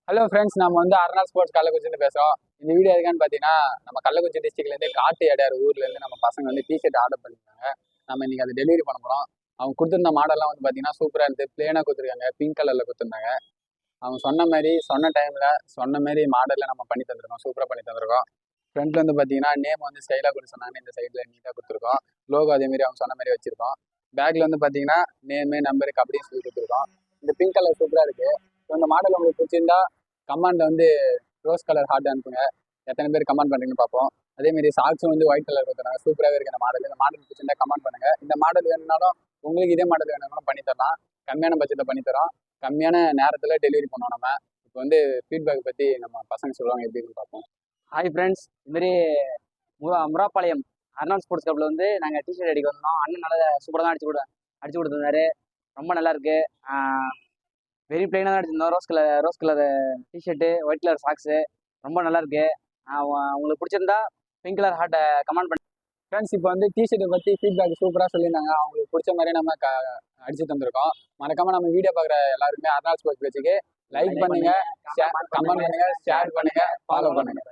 Hello friends, நம்ம வந்து அர்னால் sports கள்ளக்குறிச்சியில பேசுகிறோம். இந்த வீடியோ எதுக்கான்னு பார்த்தீங்கன்னா, நம்ம கள்ளக்குறிச்சி டிஸ்ட்ரிக்ட்லேருந்து காட்டு எடையார் ஊர்லேருந்து நம்ம பசங்க வந்து டிஷர்ட் ஆர்டர் பண்ணியிருக்காங்க. நம்ம இன்னைக்கு அதை டெலிவரி பண்ண போகிறோம். அவங்க கொடுத்துருந்த மாடல்லாம் வந்து பார்த்தீங்கன்னா சூப்பராக இருந்து பிளேனாக கொடுத்துருக்காங்க, பிங்க் கலரில் கொடுத்துருந்தாங்க. அவங்க சொன்ன மாதிரி சொன்ன டைமில் சொன்ன மாதிரி மாடலில் நம்ம பண்ணி தந்துருக்கோம், சூப்பராக பண்ணி தந்துருக்கோம். ஃப்ரண்ட்ல வந்து பார்த்தீங்கன்னா நேம் வந்து ஸ்டைலாக கொடுத்து சொன்னாங்க, இந்த சைடில் நீட்டாக கொடுத்துருக்கோம். லோகோ அதேமாரி அவங்க சொன்ன மாதிரி வச்சிருக்கோம். பேக்கில் வந்து பார்த்தீங்கன்னா நேமு நம்பருக்கு அப்படியே சொல்லி கொடுத்துருக்கோம். இந்த பிங்க் கலர் சூப்பராக இருக்குது. இந்த மாடல் உங்களுக்கு பிடிச்சிருந்தா கமெண்ட்ல வந்து ரோஸ் கலர் ஹார்ட் அனுப்புங்க. எத்தனை பேர் கமெண்ட் பண்ணுறீங்கன்னு பார்ப்போம். அதேமாரி சாக்ஸும் வந்து ஒயிட் கலர் கொடுத்துருக்காங்க, சூப்பராகவே இருக்குது இந்த மாடல். இந்த மாடல் பிடிச்சிருந்தா கமெண்ட் பண்ணுங்க. இந்த மாடல் வேணும்னாலும் உங்களுக்கு இதே மாடல் வேணும்னாலும் பண்ணி தரலாம். கம்மியான பட்ஜெட்டில் பண்ணி தரோம், கம்மியான நேரத்தில் டெலிவரி பண்ணுவோம். நம்ம இப்போ வந்து ஃபீட்பேக் பற்றி நம்ம பசங்க சொல்லுவாங்க, எப்படின்னு பார்ப்போம். ஹாய் ஃப்ரெண்ட்ஸ், இதுமாரி முராப்பாளையம் அர்னால் ஸ்போர்ட்ஸ் கிளப்ல வந்து நாங்கள் டிஷர்ட் அடிக்க வந்தோம். அண்ணன் நல்லா சூப்பராக தான் அடிச்சு கொடுத்துருந்தாரு. ரொம்ப நல்லா இருக்கு. வெரி பிளைனாக தான் அடிச்சிருந்தோம். Rose colour T-shirt, white colour socks, ரொம்ப நல்லா இருக்கு. உங்களுக்கு பிடிச்சிருந்தா பிங்க் கலர் ஹார்ட்டை கமெண்ட் பண்ணி. ஃப்ரெண்ட்ஸ், இப்போ வந்து டிஷர்ட்டை பற்றி ஃபீட்பேக் சூப்பராக சொல்லியிருந்தாங்க. அவங்களுக்கு பிடிச்ச மாதிரி நம்ம அடிச்சு தந்திருக்கோம். மறக்காம நம்ம வீடியோ பார்க்குற எல்லாருமே அர்னால் ஸ்போர்ட்ஸ் பேஜுக்கு லைக் பண்ணுங்க, கமெண்ட் பண்ணுங்க, ஷேர் பண்ணுங்க, ஃபாலோ பண்ணுங்க.